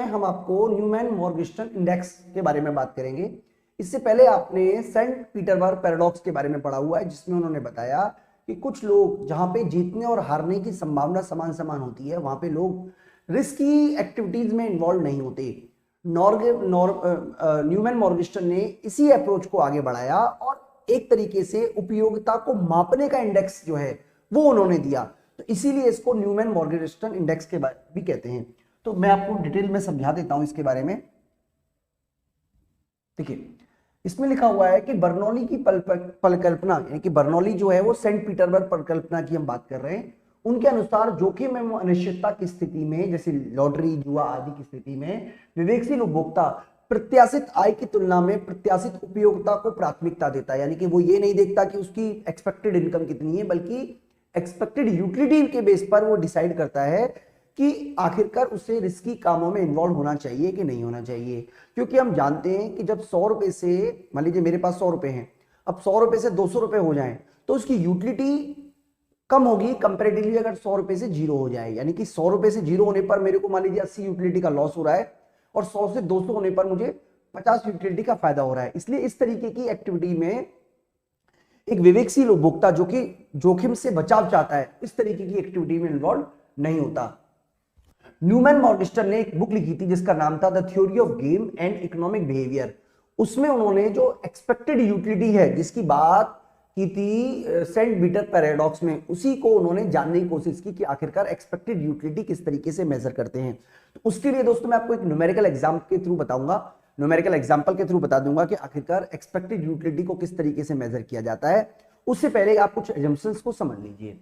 हम आपको Newman मॉर्गेस्टन index के बारे में बात करेंगे। इससे पहले आपने सेंट पीटर्सबर्ग पैराडॉक्स के बारे में पढ़ा हुआ है, जिसमें उन्होंने बताया कि कुछ लोग जहां पे जीतने और हारने की संभावना समान समान होती है, वहां पे लोग रिस्की एक्टिविटीज में इन्वॉल्व नहीं होते। न्यूमैन मॉर्गेस्टन ने इसी अप्रोच को आगे बढ़ाया और एक तरीके से उपयोगिता को मापने का इंडेक्स जो है वो उन्होंने दिया। तो इसीलिए इसको न्यूमैन मॉर्गेस्टन इंडेक्स के भी कहते हैं। तो मैं आपको डिटेल में समझा देता हूं इसके बारे में। देखिए, इसमें लिखा हुआ है कि बर्नौली की परिकल्पना, यानी कि बर्नौली जो है वो सेंट पीटर्सबर्ग परिकल्पना की हम बात कर रहे हैं। उनके अनुसार जोखिम एवं अनिश्चितता की स्थिति में, जैसे लॉटरी, जुआ आदि की स्थिति में, विवेकशील उपभोक्ता प्रत्याशित आय की तुलना में प्रत्याशित उपयोगिता को प्राथमिकता देता है। यानी कि वो ये नहीं देखता कि उसकी एक्सपेक्टेड इनकम कितनी है, बल्कि एक्सपेक्टेड यूटिलिटी के बेस पर वो डिसाइड करता है कि आखिरकार उसे रिस्की कामों में इन्वॉल्व होना चाहिए कि नहीं होना चाहिए। क्योंकि हम जानते हैं कि जब 100 रुपए से, मान लीजिए मेरे पास 100 रुपए हैं, अब 100 रुपए से 200 रुपए हो जाएं तो उसकी यूटिलिटी कम होगी कंपैरेटिवली अगर 100 रुपए से 0 हो जाए। यानी कि 100 रुपए से 0 होने पर मेरे को मान लीजिए 80 यूटिलिटी का लॉस हो रहा है और 100 से 200 होने पर मुझे 50 यूटिलिटी का फायदा हो रहा है। इसलिए इस तरीके की एक्टिविटी में एक विवेकशील उपभोक्ता जो कि जोखिम से बचाव चाहता है, इस तरीके की एक्टिविटी में इन्वॉल्व नहीं होता। न्यूमैन मॉर्गेस्टन ने एक बुक लिखी थी जिसका नाम था the theory of game and economic behaviour. उसमें उन्होंने जो एक्सपेक्टेड यूटिलिटी है जिसकी बात की थी सेंट पीटर पैराडॉक्स में, उसी को उन्होंने जानने की कोशिश की कि आखिरकार एक्सपेक्टेड यूटिलिटी किस तरीके से मेजर करते हैं। तो उसके लिए दोस्तों मैं आपको एक न्यूमेरिकल एग्जाम्पल के थ्रू बता दूंगा कि आखिरकार एक्सपेक्टेड यूटिलिटी को किस तरीके से मेजर किया जाता है। उससे पहले आप कुछ एजम्पशंस को समझ लीजिए।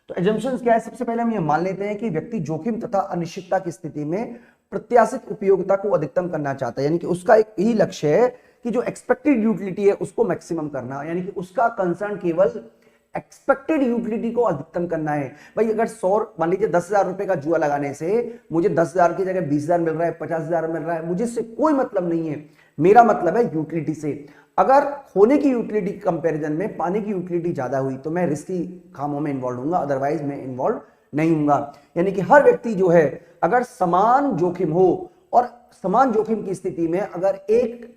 तो एजम्पशंस क्या है? सबसे पहले हम ये मान लेते हैं कि व्यक्ति जोखिम तथा अनिश्चितता की स्थिति में प्रत्याशित उपयोगिता को अधिकतम करना चाहता है। यानी कि उसका एक यही लक्ष्य है कि जो एक्सपेक्टेड यूटिलिटी है उसको मैक्सिमम करना, यानी कि उसका कंसर्न केवल एक्सपेक्टेड यूटिलिटी को अधिकतम करना है। भाई अगर 100 मान लीजिए 10,000 रुपए का जुआ लगाने से मुझे 10,000 की जगह 20,000 मिल रहा है, 50,000 मिल रहा है, मुझे इससे कोई मतलब नहीं है। मेरा मतलब है यूटिलिटी से। अगर खोने की यूटिलिटी के कंपैरिजन में पाने की यूटिलिटी ज्यादा हुई तो मैं रिस्की कामों में इन्वॉल्व होऊंगा, अदरवाइज मैं इन्वॉल्व नहीं होऊंगा। यानी कि हर व्यक्ति जो है, अगर समान जोखिम हो और समान जोखिम की स्थिति में अगर एक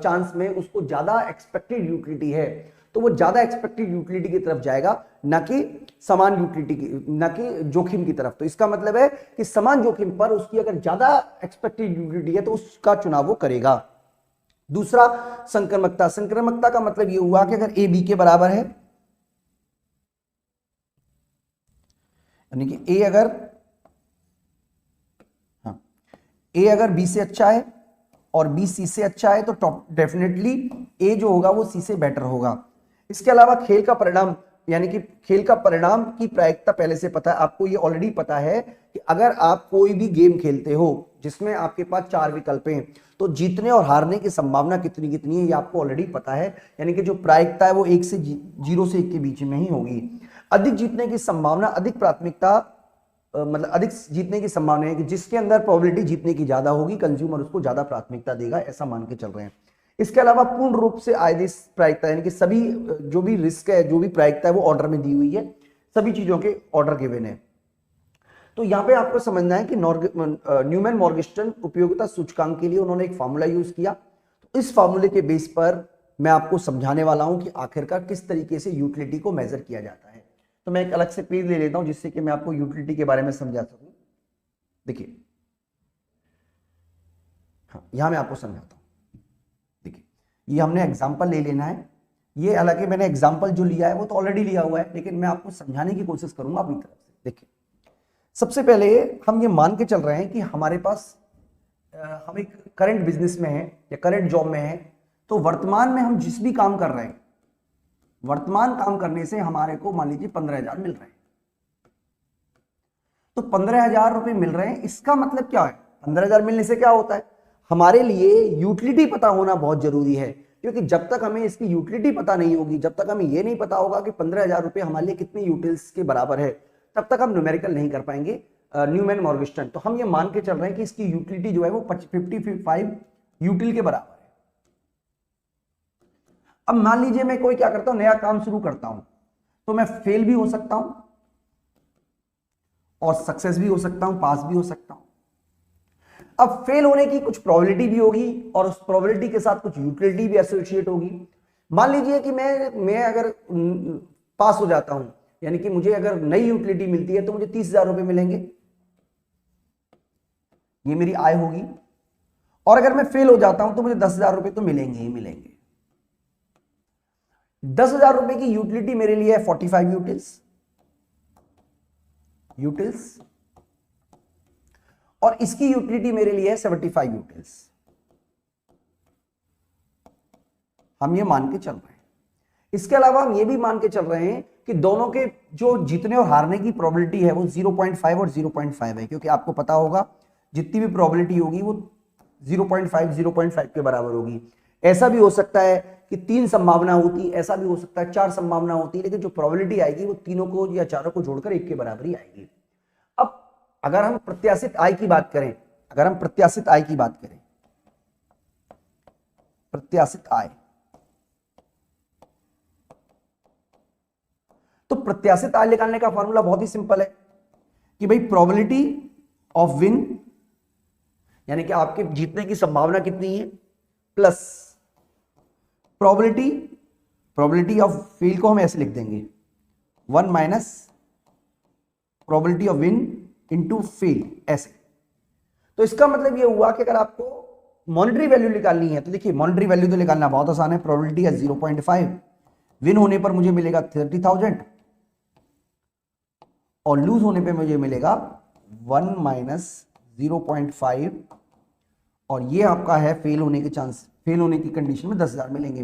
चांस में उसको ज्यादा एक्सपेक्टेड यूटिलिटी है तो वो ज्यादा एक्सपेक्टेड यूटिलिटी की तरफ जाएगा, ना कि समान यूटिलिटी की, ना कि जोखिम की तरफ। तो इसका मतलब है कि समान जोखिम पर उसकी अगर ज्यादा एक्सपेक्टेड यूटिलिटी है तो उसका चुनाव वो करेगा। दूसरा, संक्रमकता। संक्रमकता का मतलब ये हुआ कि अगर ए बी के बराबर है, यानी कि ए अगर बी से अच्छा है और बी सी से अच्छा है तो डेफिनेटली ए जो होगा वो सी से बेटर होगा। इसके अलावा खेल का परिणाम, यानी कि खेल का परिणाम की प्रायिकता पहले से पता है आपको, ये ऑलरेडी पता है कि अगर आप कोई भी गेम खेलते हो जिसमें आपके पास 4 विकल्प हैं तो जीतने और हारने की संभावना कितनी कितनी है ये आपको ऑलरेडी पता है। यानी कि जो प्रायिकता है वो 0 से 1 के बीच में ही होगी। अधिक जीतने की संभावना, अधिक प्राथमिकता, मतलब अधिक जीतने की संभावना है कि जिसके अंदर प्रोबेबिलिटी जीतने की ज्यादा होगी, कंज्यूमर उसको ज्यादा प्राथमिकता देगा, ऐसा मान के चल रहे हैं। इसके अलावा पूर्ण रूप से आयदेश प्रायिकता, यानी कि सभी जो भी रिस्क है, जो भी प्रायिकता है वो ऑर्डर में दी हुई है, सभी चीजों के ऑर्डर गिवन है। तो यहां पे आपको समझना है कि न्यूमैन मॉर्गेस्टन उपयोगिता सूचकांक के लिए उन्होंने एक फार्मूला यूज किया। तो इस फार्मूले के बेस पर मैं आपको समझाने वाला हूं कि आखिरकार किस तरीके से यूटिलिटी को मेजर किया जाता है। तो मैं एक अलग से पेज ले लेता हूं जिससे कि मैं आपको यूटिलिटी के बारे में समझा सकूं। देखिए, हाँ, यहां मैं आपको समझाता हूं। देखिए, ये हमने एग्जाम्पल ले लेना है। ये हालांकि मैंने एग्जाम्पल जो लिया है वो तो ऑलरेडी लिया हुआ है, लेकिन मैं आपको समझाने की कोशिश करूंगा अपनी तरफ से। देखिए, सबसे पहले हम ये मान के चल रहे हैं कि हमारे पास हम एक करंट बिजनेस में है या करंट जॉब में है, तो वर्तमान में हम जिस भी काम कर रहे हैं, वर्तमान काम करने से हमारे को मान लीजिए 15,000 मिल रहे हैं। तो 15,000 रुपए मिल रहे हैं, इसका मतलब क्या है? 15,000 मिलने से क्या होता है? हमारे लिए यूटिलिटी पता होना बहुत जरूरी है, क्योंकि जब तक हमें इसकी यूटिलिटी पता नहीं होगी, जब तक हमें यह नहीं पता होगा कि 15,000 रुपए हमारे लिए कितनी यूटिल्स के बराबर है, तब तक हम न्यूमेरिकल नहीं कर पाएंगे न्यूमैन मॉर्गेस्टन। तो हम ये मान के चल रहे हैं कि इसकी यूटिलिटी जो है वो 55 यूटिल के बराबर है। अब मान लीजिए मैं कोई क्या करता हूं, नया काम शुरू करता हूं, तो मैं फेल भी हो सकता हूं और सक्सेस भी हो सकता हूं, पास भी हो सकता हूं। अब फेल होने की कुछ प्रोबेबिलिटी भी होगी और उस प्रोबेबिलिटी के साथ कुछ यूटिलिटी भी एसोसिएट होगी। मान लीजिए कि मैं अगर पास हो जाता हूं, यानी कि मुझे अगर नई यूटिलिटी मिलती है तो मुझे 30,000 रुपए मिलेंगे, ये मेरी आय होगी। और अगर मैं फेल हो जाता हूं तो मुझे 10,000 रुपए तो मिलेंगे ही मिलेंगे। 10,000 रुपए की यूटिलिटी मेरे लिए है 45 यूटिल्स और इसकी यूटिलिटी मेरे लिए है 75 यूटिल्स। हम ये मान के चल रहे हैं। इसके अलावा हम ये भी मान के चल रहे हैं कि दोनों के जो जीतने और हारने की प्रोबेबिलिटी है वो 0.5 और 0.5 है, क्योंकि आपको पता होगा जितनी भी प्रोबेबिलिटी होगी वो 0.5 के बराबर होगी। ऐसा भी हो सकता है कि 3 संभावना होती, ऐसा भी हो सकता है 4 संभावना होती, लेकिन जो प्रोबेबिलिटी आएगी वो तीनों को या चारों को जोड़कर 1 के बराबर ही आएगी। अब अगर हम प्रत्याशित आय की बात करें, प्रत्याशित आय, तो प्रत्याशित आय निकालने का फॉर्मूला बहुत ही सिंपल है कि भाई प्रोबेबिलिटी ऑफ विन, यानी कि आपके जीतने की संभावना कितनी है, प्लस प्रोबेबिलिटी ऑफ फेल को हम ऐसे लिख देंगे 1 minus probability of win into fail, ऐसे। तो इसका मतलब ये हुआ कि अगर आपको मॉनेटरी वैल्यू निकालनी है तो देखिए मॉनेटरी वैल्यू तो निकालना बहुत आसान है। प्रोबेबिलिटी है 0.5, विन होने पर मुझे मिलेगा 30,000 और लूज होने पे मुझे मिलेगा 1 माइनस 0.5 और ये आपका है फेल होने के चांस, फेल होने की कंडीशन में 10,000 मिलेंगे।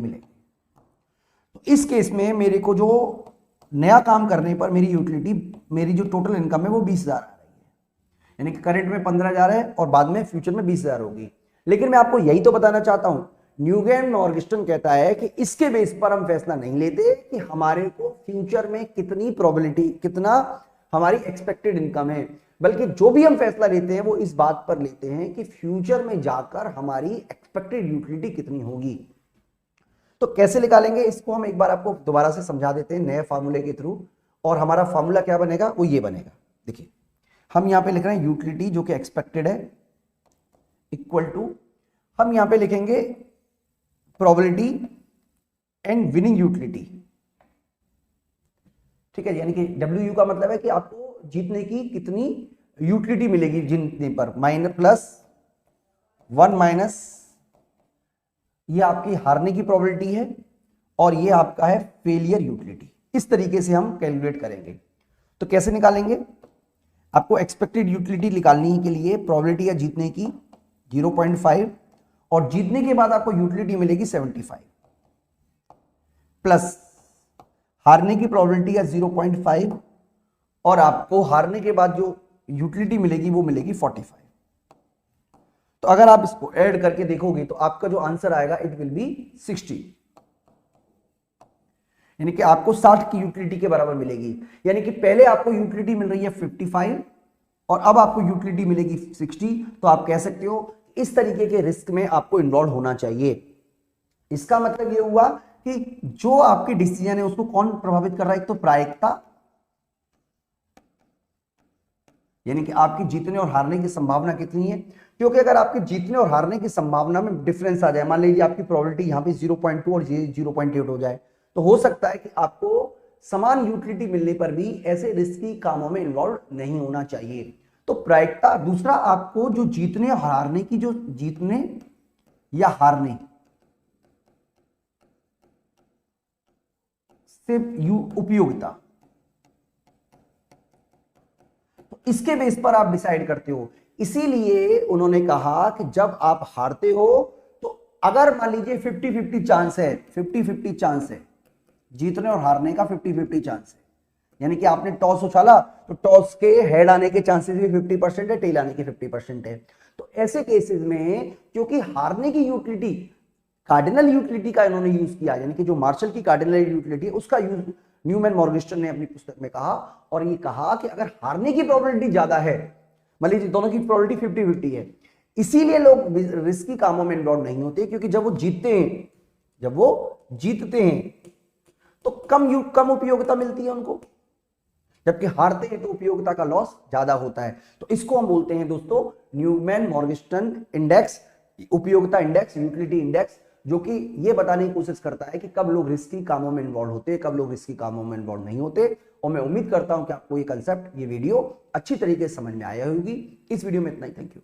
तो इस केस में मेरे को जो नया काम करने पर मेरी यूटिलिटी, मेरी जो टोटल इनकम है वो 20,000 आ रही है, यानी कि करंट में 15,000 है और बाद में फ्यूचर में 20,000 होगी। लेकिन मैं आपको यही तो बताना चाहता हूं, न्यूगेन मॉर्गेस्टन कहता है कि इसके बेस पर हम फैसला नहीं लेते कि हमारे को फ्यूचर में कितनी प्रोबेबिलिटी, कितना हमारी एक्सपेक्टेड इनकम है, बल्कि जो भी हम फैसला लेते हैं वो इस बात पर लेते हैं कि फ्यूचर में जाकर हमारी एक्सपेक्टेड यूटिलिटी कितनी होगी। तो कैसे निकालेंगे इसको हम एक बार आपको दोबारा से समझा देते हैं नए फार्मूले के थ्रू। और हमारा फार्मूला क्या बनेगा, वो ये बनेगा। देखिए हम यहां पे लिख रहे हैं यूटिलिटी जो कि एक्सपेक्टेड है इक्वल टू, हम यहां पे लिखेंगे प्रोबेबिलिटी एंड विनिंग यूटिलिटी, ठीक है। यानी कि डब्ल्यू का मतलब है कि आपको जीतने की कितनी यूटिलिटी मिलेगी जीतने पर, माइनस प्लस 1 माइनस ये आपकी हारने की प्रोबेबिलिटी है और ये आपका है फेलियर यूटिलिटी। इस तरीके से हम कैलकुलेट करेंगे। तो कैसे निकालेंगे, आपको एक्सपेक्टेड यूटिलिटी निकालने के लिए प्रोबेबिलिटी है जीतने की 0.5 और जीतने के बाद आपको यूटिलिटी मिलेगी 75 प्लस हारने की प्रोबेबिलिटी है 0.5 और आपको हारने के बाद जो यूटिलिटी मिलेगी वो मिलेगी 45। तो अगर आप इसको ऐड करके देखोगे तो आपका जो आंसर आएगा इट विल बी 60, यानी कि आपको 60 की यूटिलिटी के बराबर मिलेगी। यानी कि पहले आपको यूटिलिटी मिल रही है 55 और अब आपको यूटिलिटी मिलेगी 60। तो आप कह सकते हो इस तरीके के रिस्क में आपको इन्वॉल्व होना चाहिए। इसका मतलब यह हुआ कि जो आपके डिसीजन है उसको कौन प्रभावित कर रहा है, एक तो प्रायिकता, यानी कि आपकी जीतने और हारने की संभावना कितनी है। क्योंकि अगर आपके जीतने और हारने की संभावना में डिफरेंस आ जाए, मान लीजिए आपकी प्रोबेबिलिटी यहां पे 0.2 और 0.8 हो जाए, तो हो सकता है कि आपको समान यूटिलिटी मिलने पर भी ऐसे रिस्की कामों में इन्वॉल्व नहीं होना चाहिए। तो प्रायिकता। दूसरा, आपको जो जीतने और हारने की, जो जीतने या हारने से उपयोगिता, तो इसके बेस पर आप डिसाइड करते हो। इसीलिए उन्होंने कहा कि जब आप हारते हो तो अगर मान लीजिए 50-50 चांस है, 50-50 चांस है जीतने और हारने का, 50-50 चांस है, यानी कि आपने टॉस उछाला तो टॉस के हेड आने के चांसेस भी 50% है, टेल आने के 50% है। तो ऐसे केसेस में क्योंकि हारने की यूटिलिटी, कार्डिनल यूटिलिटी का इन्होंने यूज किया, यानी कि जो मार्शल की कार्डिनल यूटिलिटी है उसका यूज न्यूमैन मॉर्गेस्टन ने अपनी पुस्तक में कहा। और ये कहा कि अगर हारने की प्रोबेबिलिटी ज्यादा है, मान लीजिए दोनों की प्रोबेबिलिटी 50-50 है, इसीलिए लोग रिस्की कामों में इन्वॉल्व नहीं होते, क्योंकि जब वो जीतते हैं तो कम उपयोगिता मिलती है उनको। जबकि हारते हैं तो उपयोगिता का लॉस ज्यादा होता है। तो इसको हम बोलते हैं दोस्तों न्यूमैन मॉर्गेस्टन इंडेक्स, उपयोगिता इंडेक्स, यूटिलिटी इंडेक्स, जो कि ये बताने की कोशिश करता है कि कब लोग रिस्की कामों में इन्वॉल्व होते हैं, कब लोग रिस्की कामों में इन्वॉल्व नहीं होते। और मैं उम्मीद करता हूं कि आपको ये कंसेप्ट, ये वीडियो अच्छी तरीके से समझ में आया होगी। इस वीडियो में इतना ही, थैंक यू।